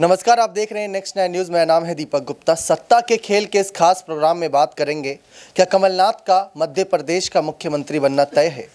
नमस्कार, आप देख रहे हैं नेक्स्ट 9 न्यूज़। मेरा नाम है दीपक गुप्ता। सत्ता के खेल के इस खास प्रोग्राम में बात करेंगे, क्या कमलनाथ का मध्य प्रदेश का मुख्यमंत्री बनना तय है?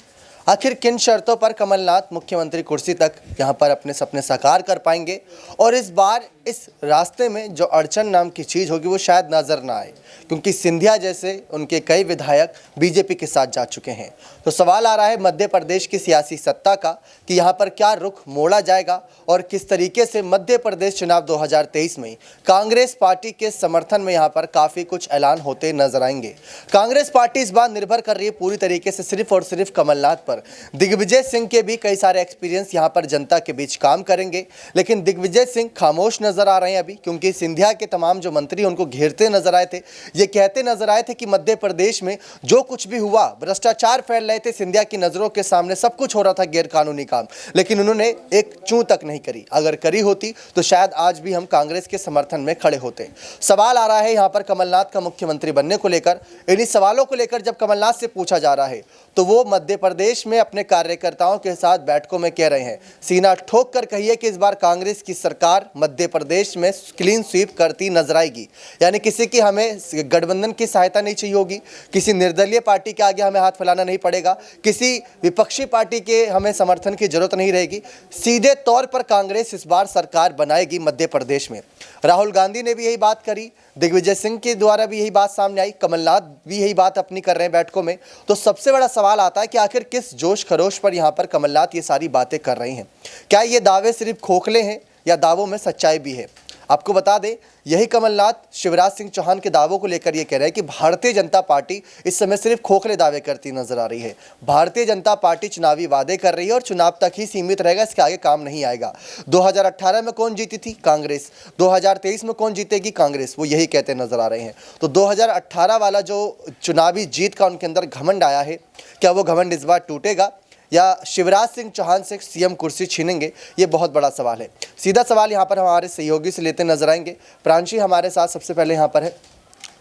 आखिर किन शर्तों पर कमलनाथ मुख्यमंत्री कुर्सी तक यहां पर अपने सपने साकार कर पाएंगे? और इस बार इस रास्ते में जो अड़चन नाम की चीज़ होगी वो शायद नज़र ना आए, क्योंकि सिंधिया जैसे उनके कई विधायक बीजेपी के साथ जा चुके हैं। तो सवाल आ रहा है मध्य प्रदेश की सियासी सत्ता का कि यहाँ पर क्या रुख मोड़ा जाएगा और किस तरीके से मध्य प्रदेश चुनाव 2023 में कांग्रेस पार्टी के समर्थन में यहाँ पर काफ़ी कुछ ऐलान होते नजर आएंगे। कांग्रेस पार्टी इस बार निर्भर कर रही है पूरी तरीके से सिर्फ और सिर्फ कमलनाथ पर। दिग्विजय सिंह के भी कई सारे एक्सपीरियंस यहाँ पर जनता के बीच काम करेंगे, लेकिन दिग्विजय सिंह खामोश नजर आ रहे हैं अभी, क्योंकि सिंधिया के तमाम जो मंत्री उनको घेरते नजर आए थे, ये कहते नजर आए थे कि मध्य प्रदेश में जो कुछ भी हुआ, भ्रष्टाचार फैल रहे थे, सिंधिया की नजरों के सामने सब कुछ हो रहा था गैर कानूनी काम, लेकिन उन्होंने एक चूं तक नहीं करी। अगर करी होती तो शायद आज भी हम कांग्रेस के समर्थन में खड़े होते। सवाल आ रहा है यहाँ पर कमलनाथ का मुख्यमंत्री बनने को लेकर। इन्हीं सवालों को लेकर जब कमलनाथ से पूछा जा रहा है तो वो मध्य प्रदेश में अपने कार्यकर्ताओं के साथ बैठकों में कह रहे हैं, सीना ठोक कर कहिए कि इस बार कांग्रेस की सरकार मध्य प्रदेश में क्लीन स्वीप करती नजर आएगी। यानी किसी की हमें गठबंधन की सहायता नहीं चाहिए होगी, किसी निर्दलीय पार्टी के आगे हमें हाथ फैलाना नहीं पड़ेगा, किसी विपक्षी पार्टी के हमें समर्थन की जरूरत नहीं रहेगी। सीधे तौर पर कांग्रेस इस बार सरकार बनाएगी मध्य प्रदेश में। राहुल गांधी ने भी यही बात करी, दिग्विजय सिंह के द्वारा भी यही बात सामने आई, कमलनाथ भी यही बात अपनी कर रहे हैं बैठकों में। तो सबसे बड़ा सवाल आता है कि आखिर किस जोश खरोश पर यहाँ पर कमलनाथ ये सारी बातें कर रहे हैं? क्या ये दावे सिर्फ खोखले हैं या दावों में सच्चाई भी है? आपको बता दें, यही कमलनाथ शिवराज सिंह चौहान के दावों को लेकर ये कह रहे हैं कि भारतीय जनता पार्टी इस समय सिर्फ खोखले दावे करती नजर आ रही है। भारतीय जनता पार्टी चुनावी वादे कर रही है और चुनाव तक ही सीमित रहेगा, इसके आगे काम नहीं आएगा। 2018 में कौन जीती थी? कांग्रेस। 2023 में कौन जीतेगी? कांग्रेस। वो यही कहते नजर आ रहे हैं। तो 2018 वाला जो चुनावी जीत का उनके अंदर घमंड आया है, क्या वो घमंड इस बार टूटेगा या शिवराज सिंह चौहान से सीएम कुर्सी छीनेंगे? ये बहुत बड़ा सवाल है। सीधा सवाल यहाँ पर हमारे सहयोगी से लेते नजर आएंगे। प्रांशी हमारे साथ सबसे पहले यहाँ पर है,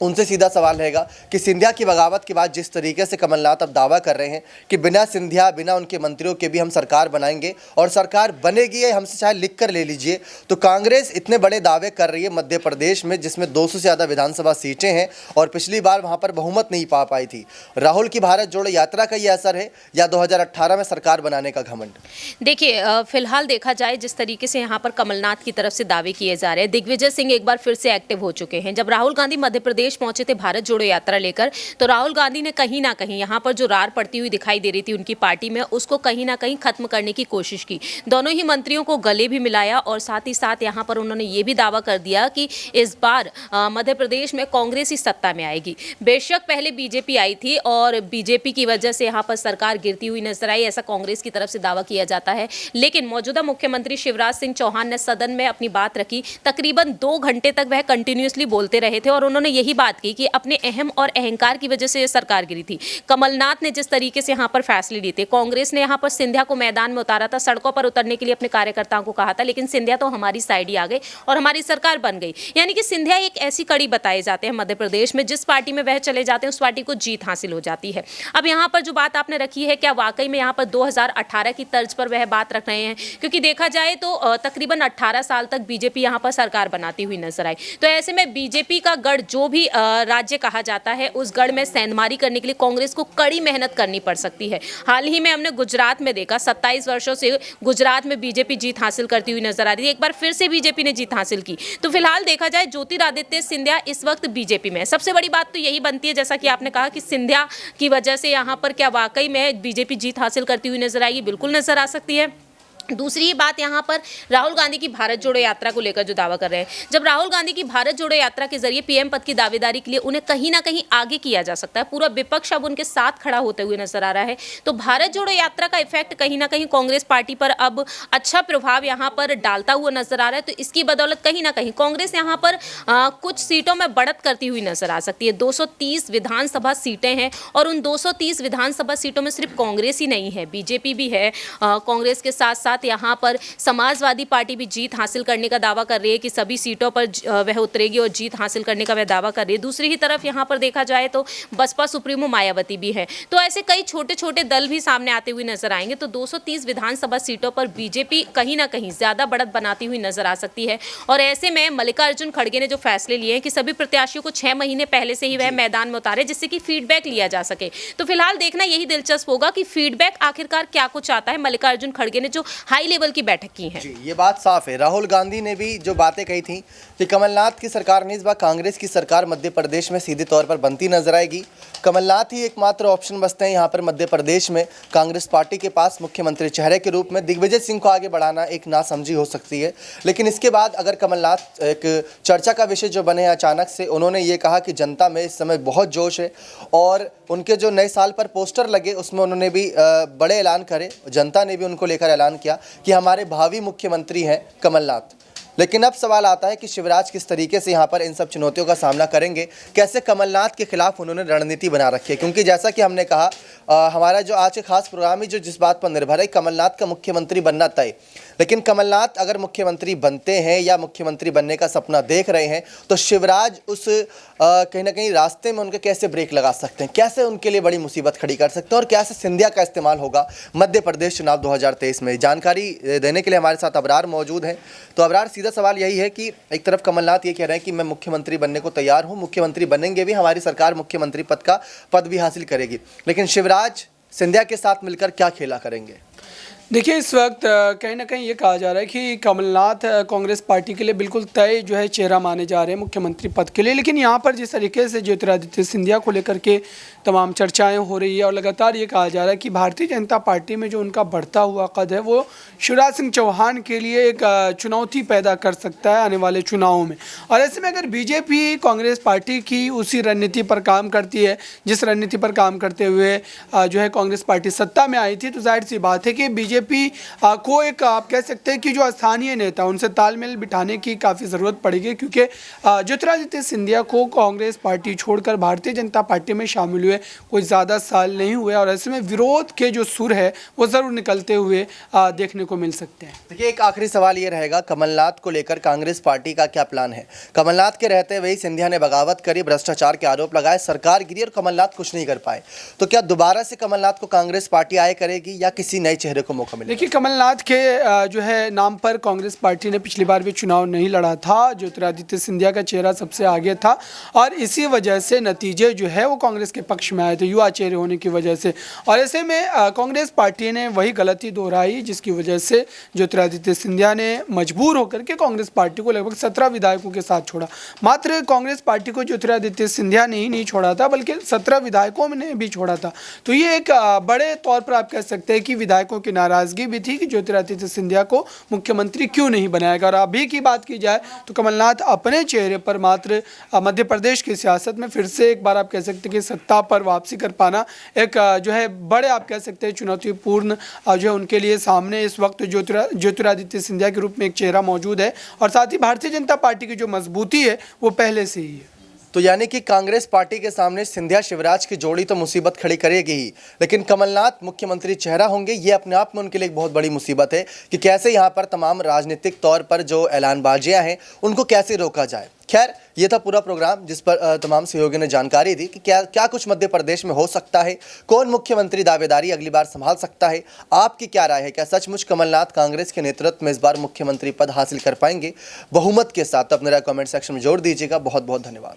उनसे सीधा सवाल रहेगा कि सिंधिया की बगावत के बाद जिस तरीके से कमलनाथ अब दावा कर रहे हैं कि बिना सिंधिया, बिना उनके मंत्रियों के भी हम सरकार बनाएंगे और सरकार बनेगी, ये हमसे चाहे लिख कर ले लीजिए, तो कांग्रेस इतने बड़े दावे कर रही है मध्य प्रदेश में जिसमें 200 से ज़्यादा विधानसभा सीटें हैं और पिछली बार वहाँ पर बहुमत नहीं पा पाई थी। राहुल की भारत जोड़ो यात्रा का ये असर है या 2018 में सरकार बनाने का घमंड? देखिए, फिलहाल देखा जाए जिस तरीके से यहाँ पर कमलनाथ की तरफ से दावे किए जा रहे हैं, दिग्विजय सिंह एक बार फिर से एक्टिव हो चुके हैं। जब राहुल गांधी मध्य प्रदेश पहुंचे थे भारत जोड़ो यात्रा लेकर, तो राहुल गांधी ने कहीं ना कहीं यहाँ पर जो रार पड़ती हुई दिखाई दे रही थी उनकी पार्टी में, उसको कहीं ना कहीं खत्म करने की कोशिश की। दोनों ही मंत्रियों को गले भी मिलाया और साथ ही साथ यहाँ पर उन्होंने ये भी दावा कर दिया कि इस बार मध्य प्रदेश में कांग्रेस ही सत्ता में आएगी। बेशक पहले बीजेपी आई थी और बीजेपी की वजह से यहाँ पर सरकार गिरती हुई नजर आई, ऐसा कांग्रेस की तरफ से दावा किया जाता है। लेकिन मौजूदा मुख्यमंत्री शिवराज सिंह चौहान ने सदन में अपनी बात रखी। तकरीबन 2 घंटे तक वह कंटिन्यूसली बोलते रहे थे और उन्होंने यही बात की कि अपने अहम और अहंकार की वजह से यह सरकार गिरी थी। कमलनाथ ने जिस तरीके से यहाँ पर फैसले लिए थे, कांग्रेस ने यहाँ पर सिंधिया को मैदान में उतारा था, सड़कों पर उतरने के लिए अपने कार्यकर्ताओं को कहा था, लेकिन सिंधिया तो हमारी साइड ही आ गए और हमारी सरकार बन गई। यानी कि सिंधिया एक ऐसी कड़ी बताए जाते हैं मध्य प्रदेश में, जिस पार्टी में वह चले जाते हैं उस पार्टी को जीत हासिल हो जाती है। अब यहाँ पर जो बात आपने रखी है, क्या वाकई में यहाँ पर 2018 की तर्ज पर वह बात रख रहे हैं? क्योंकि देखा जाए तो तकरीबन 18 साल तक बीजेपी यहाँ पर सरकार बनाती हुई नजर आई। तो ऐसे में बीजेपी का गढ़ जो भी राज्य कहा जाता है, उस गढ़ में सेंधमारी करने के लिए कांग्रेस को कड़ी मेहनत करनी पड़ सकती है। हाल ही में हमने गुजरात में देखा, 27 वर्षों से गुजरात में बीजेपी जीत हासिल करती हुई नजर आ रही है। एक बार फिर से बीजेपी ने जीत हासिल की। तो फिलहाल देखा जाए ज्योतिरादित्य सिंधिया इस वक्त बीजेपी में है। सबसे बड़ी बात तो यही बनती है, जैसा कि आपने कहा कि सिंधिया की वजह से यहाँ पर क्या वाकई में बीजेपी जीत हासिल करती हुई नजर आएगी? बिल्कुल नजर आ सकती है। दूसरी बात यहाँ पर राहुल गांधी की भारत जोड़ो यात्रा को लेकर जो दावा कर रहे हैं, जब राहुल गांधी की भारत जोड़ो यात्रा के जरिए पीएम पद की दावेदारी के लिए उन्हें कहीं ना कहीं आगे किया जा सकता है, पूरा विपक्ष अब उनके साथ खड़ा होते हुए नजर आ रहा है, तो भारत जोड़ो यात्रा का इफेक्ट कहीं ना कहीं कांग्रेस पार्टी पर अब अच्छा प्रभाव यहाँ पर डालता हुआ नजर आ रहा है। तो इसकी बदौलत कहीं ना कहीं कांग्रेस यहाँ पर कुछ सीटों में बढ़त करती हुई नजर आ सकती है। 230 विधानसभा सीटें हैं और उन 230 विधानसभा सीटों में सिर्फ कांग्रेस ही नहीं है, बीजेपी भी है, कांग्रेस के साथ साथ साथ यहाँ पर समाजवादी पार्टी भी जीत हासिल करने का दावा कर रही है कि सभी सीटों पर वह उतरेगी और जीत हासिल करने का वह दावा कर रही है। दूसरी ही तरफ यहाँ पर देखा जाए तो बसपा सुप्रीमो मायावती भी है। तो ऐसे कई छोटे छोटे दल भी सामने आते हुए नजर आएंगे। तो 230 विधानसभा सीटों पर बीजेपी कहीं ना कहीं ज्यादा बढ़त बनाती हुई नजर आ सकती है। और ऐसे में मल्लिकार्जुन खड़गे ने जो फैसले लिए हैं कि सभी प्रत्याशियों को 6 महीने पहले से ही वह मैदान में उतारे, जिससे कि फीडबैक लिया जा सके। तो फिलहाल देखना यही दिलचस्प होगा कि फीडबैक आखिरकार क्या कुछ आता है। मल्लिकार्जुन खड़गे ने जो हाई लेवल की बैठक की है, ये बात साफ है। राहुल गांधी ने भी जो बातें कही थी कि कमलनाथ की सरकार नहीं, इस बार कांग्रेस की सरकार मध्य प्रदेश में सीधे तौर पर बनती नजर आएगी। कमलनाथ ही एकमात्र ऑप्शन बचते हैं यहाँ पर मध्य प्रदेश में कांग्रेस पार्टी के पास मुख्यमंत्री चेहरे के रूप में। दिग्विजय सिंह को आगे बढ़ाना एक नासमझी हो सकती है, लेकिन इसके बाद अगर कमलनाथ एक चर्चा का विषय जो बने अचानक से, उन्होंने ये कहा कि जनता में इस समय बहुत जोश है और उनके जो नए साल पर पोस्टर लगे उसमें उन्होंने भी बड़े ऐलान करे। जनता ने भी उनको लेकर ऐलान किया कि हमारे भावी मुख्यमंत्री हैं कमलनाथ। लेकिन अब सवाल आता है कि शिवराज किस तरीके से यहाँ पर इन सब चुनौतियों का सामना करेंगे, कैसे कमलनाथ के खिलाफ उन्होंने रणनीति बना रखी है। क्योंकि जैसा कि हमने कहा, हमारा जो आज के खास प्रोग्राम ही जो जिस बात पर निर्भर है, कमलनाथ का मुख्यमंत्री बनना तय। लेकिन कमलनाथ अगर मुख्यमंत्री बनते हैं या मुख्यमंत्री बनने का सपना देख रहे हैं, तो शिवराज उस कहीं ना कहीं रास्ते में उनके कैसे ब्रेक लगा सकते हैं, कैसे उनके लिए बड़ी मुसीबत खड़ी कर सकते हैं और कैसे सिंधिया का इस्तेमाल होगा मध्य प्रदेश चुनाव 2023 में। जानकारी देने के लिए हमारे साथ अबरार मौजूद हैं। तो अबरार, सीधा सवाल यही है कि एक तरफ कमलनाथ ये कह रहे हैं कि मैं मुख्यमंत्री बनने को तैयार हूँ, मुख्यमंत्री बनेंगे भी, हमारी सरकार मुख्यमंत्री पद भी हासिल करेगी, लेकिन शिवराज सिंधिया के साथ मिलकर क्या खेला करेंगे? देखिए, इस वक्त कहीं ना कहीं ये कहा जा रहा है कि कमलनाथ कांग्रेस पार्टी के लिए बिल्कुल तय जो है चेहरा माने जा रहे हैं मुख्यमंत्री पद के लिए। लेकिन यहाँ पर जिस तरीके से ज्योतिरादित्य सिंधिया को लेकर के तमाम चर्चाएं हो रही है और लगातार ये कहा जा रहा है कि भारतीय जनता पार्टी में जो उनका बढ़ता हुआ कद है वो शिवराज सिंह चौहान के लिए एक चुनौती पैदा कर सकता है आने वाले चुनावों में। और ऐसे में अगर बीजेपी कांग्रेस पार्टी की उसी रणनीति पर काम करती है जिस रणनीति पर काम करते हुए जो है कांग्रेस पार्टी सत्ता में आई थी, तो जाहिर सी बात है कि बीजेपी को एक आप कह सकते हैं कि जो स्थानीय नेता उनसे तालमेल बिठाने की काफ़ी ज़रूरत पड़ेगी। क्योंकि ज्योतिरादित्य सिंधिया को कांग्रेस पार्टी छोड़कर भारतीय जनता पार्टी में शामिल हुए कोई ज़्यादा साल नहीं हुए और ऐसे में विरोध के जो सुर है वो ज़रूर निकलते हुए देखने को मिल सकते हैं। देखिए, एक आखिरी सवाल ये रहेगा, कमलनाथ को लेकर कांग्रेस पार्टी का क्या प्लान है? कमलनाथ के रहते वही सिंधिया ने बगावत करी, भ्रष्टाचार के आरोप लगाए, सरकार गिरी और कमलनाथ कुछ नहीं कर पाए। तो क्या दोबारा से कमलनाथ को कांग्रेस पार्टी आए करेगी या किसी नए चेहरे को मौका मिलेगा? देखिए, कमलनाथ के जो है नाम पर कांग्रेस पार्टी ने पिछली बार भी चुनाव नहीं लड़ा था। ज्योतिरादित्य सिंधिया का चेहरा सबसे आगे था और इसी वजह से नतीजे जो है वो कांग्रेस के पक्ष में आए थे, युवा चेहरे होने की वजह से। और ऐसे में कांग्रेस पार्टी ने वही गलती दोहराई जिसकी वजह से ज्योतिरादित्य सिंधिया ने मजबूर होकर के कांग्रेस पार्टी को लगभग 17 विधायकों के साथ छोड़ा। मात्र कांग्रेस पार्टी को ज्योतिरादित्य सिंधिया ने ही नहीं छोड़ा था बल्कि 17 विधायकों ने भी छोड़ा था। तो ये एक बड़े तौर पर आप कह सकते हैं कि विधायकों की नाराजगी भी थी कि ज्योतिरादित्य सिंधिया को मुख्यमंत्री क्यों नहीं बनाएगा। और अभी की बात की जाए तो कमलनाथ अपने चेहरे पर मात्र मध्य प्रदेश की सियासत में फिर से एक बार आप कह सकते हैं कि सत्ता पर वापसी कर पाना एक जो है बड़े आप कह सकते हैं चुनौतीपूर्ण जो है उनके लिए सामने इस वक्त ज्योतिरादित्य सिंधिया के रूप में एक चेहरा मौजूद है। और साथ ही भारतीय जनता पार्टी की जो मजबूती है वो पहले से ही है। तो यानी कि कांग्रेस पार्टी के सामने सिंधिया शिवराज की जोड़ी तो मुसीबत खड़ी करेगी ही, लेकिन कमलनाथ मुख्यमंत्री चेहरा होंगे, ये अपने आप में उनके लिए एक बहुत बड़ी मुसीबत है कि कैसे यहाँ पर तमाम राजनीतिक तौर पर जो ऐलानबाजियाँ हैं उनको कैसे रोका जाए। खैर, ये था पूरा प्रोग्राम जिस पर तमाम सहयोगियों ने जानकारी दी कि क्या कुछ मध्य प्रदेश में हो सकता है, कौन मुख्यमंत्री दावेदारी अगली बार संभाल सकता है। आपकी क्या राय है? क्या सचमुच कमलनाथ कांग्रेस के नेतृत्व में इस बार मुख्यमंत्री पद हासिल कर पाएंगे बहुमत के साथ? अपने राय कमेंट सेक्शन में जोड़ दीजिएगा। बहुत बहुत धन्यवाद।